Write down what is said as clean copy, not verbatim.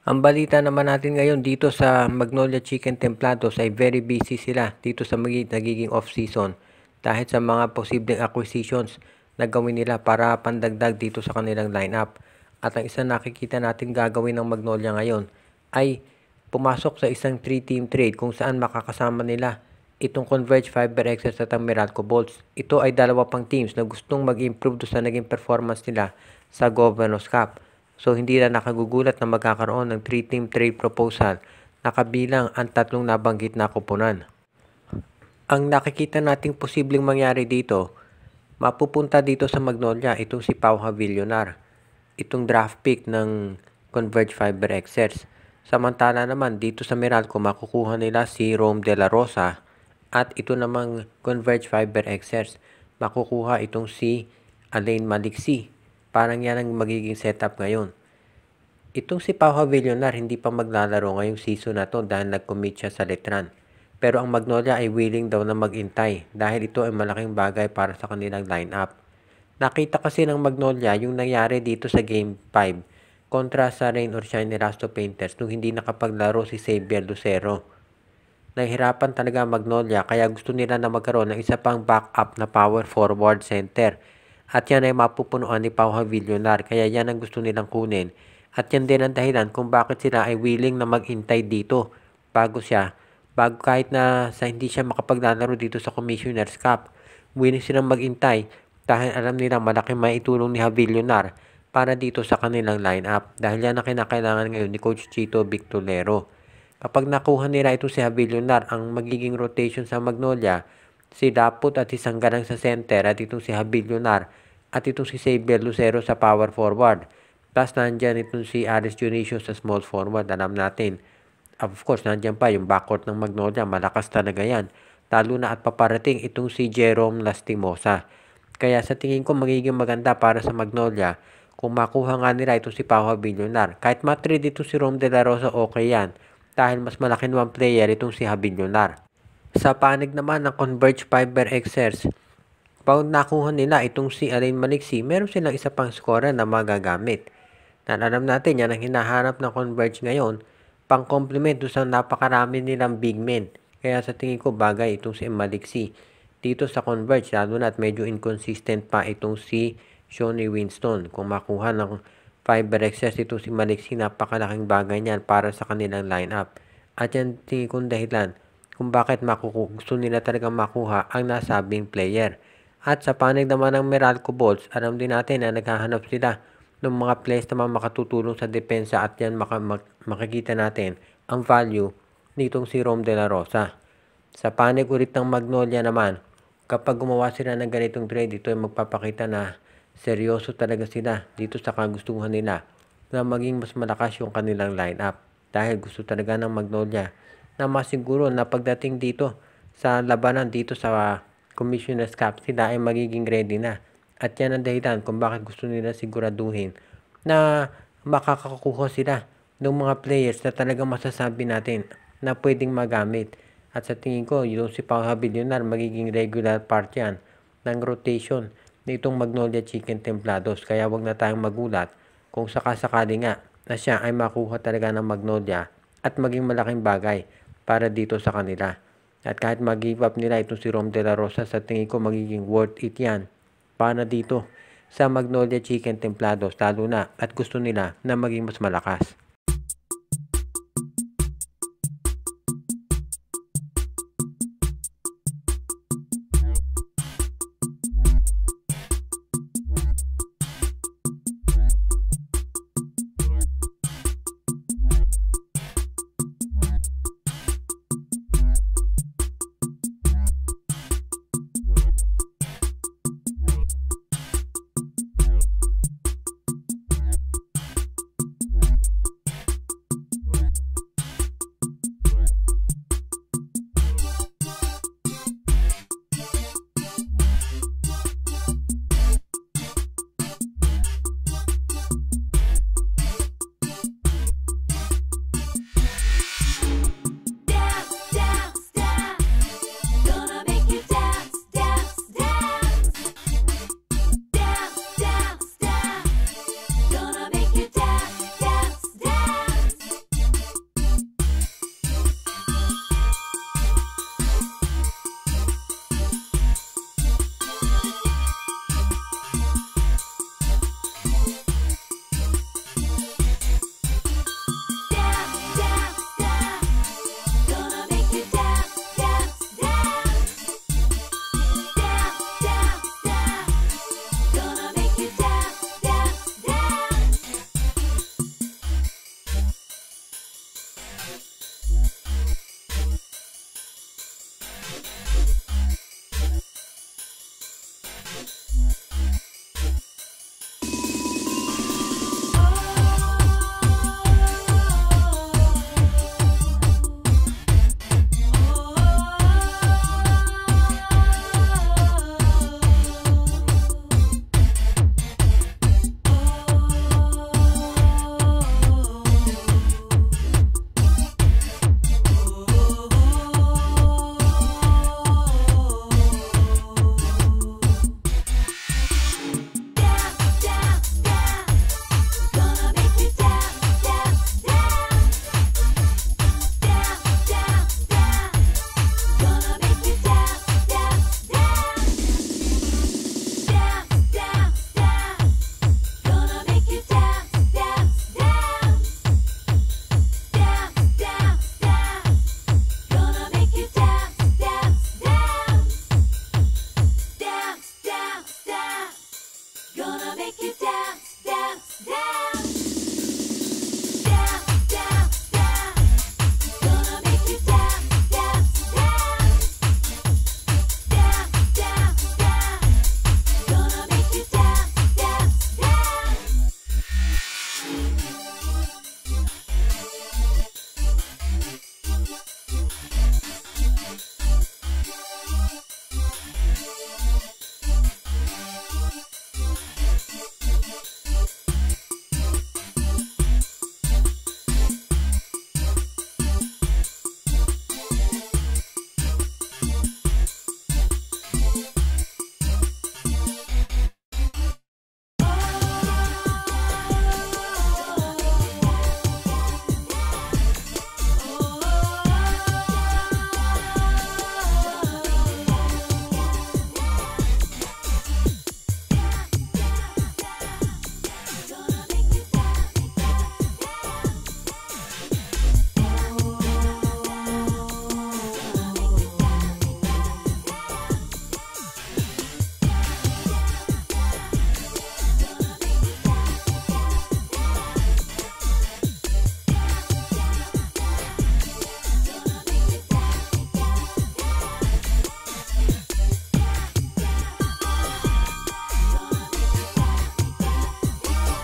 Ang balita naman natin ngayon dito sa Magnolia Chicken Templados ay very busy sila dito sa nagiging off-season dahil sa mga posibleng acquisitions na gawin nila para pandagdag dito sa kanilang lineup. At ang isang nakikita natin gagawin ng Magnolia ngayon ay pumasok sa isang 3-team trade kung saan makakasama nila itong Converge Fiber Excess at ang Meralco Bolts. Ito ay dalawa pang teams na gustong mag-improve sa naging performance nila sa Governors Cup. So hindi na nakagugulat na magkakaroon ng 3-team trade proposal na kabilang ang tatlong nabanggit na koponan. Ang nakikita nating posibleng mangyari dito, mapupunta dito sa Magnolia itong si Pau Havillonar, itong draft pick ng Converge Fiber Excess. Samantala naman dito sa Meralco makukuha nila si Rome De La Rosa at ito namang Converge Fiber Excess makukuha itong si Alain Maliksi. Parang yan ang magiging setup ngayon. Itong si Pau Havillonar hindi pa maglalaro ngayong season na to dahil nag-commit siya sa Letran. Pero ang Magnolia ay willing daw na mag-intay dahil ito ay malaking bagay para sa kanilang lineup. Nakita kasi ng Magnolia yung nangyari dito sa Game 5 kontra sa Rain or Shine Erasto Painters nung hindi nakapaglaro si Xavier Lucero. Nahihirapan talaga ang Magnolia kaya gusto nila na magkaroon ng isa pang backup na power forward center. At yan ay mapupunuan ni Pau Havillonar kaya yan ang gusto nilang kunin. At yan din ang dahilan kung bakit sila ay willing na mag-intay dito bago kahit na hindi siya makapaglalaro dito sa Commissioner's Cup. Willing silang mag-intay dahil alam nila malaking maitulong ni Havillonar para dito sa kanilang lineup dahil yan ang kinakailangan ngayon ni Coach Chito Victorero. Kapag nakuha nila ito si Havillonar, ang magiging rotation sa Magnolia, si Daput at si Sanggalang sa center at itong si Havillonar at itong si Xavier Lucero sa power forward. Plus nandyan itong si Aris Dionisio sa small forward, alam natin. Of course, nandyan pa yung backcourt ng Magnolia, malakas talaga yan. Lalo na at paparating itong si Jerome Lastimosa. Kaya sa tingin ko magiging maganda para sa Magnolia kung makuha nga nila itong si Pau Havillonar. Kahit matrade itong si Rome De La Rosa, okay yan. Dahil mas malaki naman player itong si Havillonar. Sa panig naman ng Converge Fiber Excess, pag nakuha nila itong si Alain Maliksi, meron silang isa pang scorer na magagamit. Na alam natin yan ang hinahanap ng Converge ngayon, pang-complement doon sa napakarami nilang big men. Kaya sa tingin ko bagay itong si Maliksi dito sa Converge, lalo na at medyo inconsistent pa itong si Shawnee Winston. Kung makuha ng Fiber Excess itong si Maliksi, napakalaking bagay niyan para sa kanilang lineup. At yan tingin kong dahilan kung bakit gusto nila talagang makuha ang nasabing player. At sa panig naman ng Meralco Bolts, alam din natin na naghahanap sila ng mga players na makatutulong sa depensa at yan makikita natin ang value nitong si Rome De La Rosa. Sa panig ulit ng Magnolia naman, kapag gumawa sila ng ganitong trade, ito ay magpapakita na seryoso talaga sila dito sa kagustuhan nila na maging mas malakas yung kanilang lineup. Dahil gusto talaga ng Magnolia na masiguro na pagdating dito sa labanan dito sa Commissioner's Cup, sila ay magiging ready na. At yan ang dahilan kung bakit gusto nila siguraduhin na makakakuha sila ng mga players na talagang masasabi natin na pwedeng magamit. At sa tingin ko, yung si Pau Havillonar magiging regular part yan ng rotation nitong Magnolia Chicken Templados. Kaya wag na tayong magulat kung sakasakali nga na siya ay makuha talaga ng Magnolia at maging malaking bagay para dito sa kanila. At kahit mag-give up nila itong si Rome De La Rosa, sa tingin ko magiging worth it yan para dito sa Magnolia Chicken Templados, lalo na at gusto nila na maging mas malakas.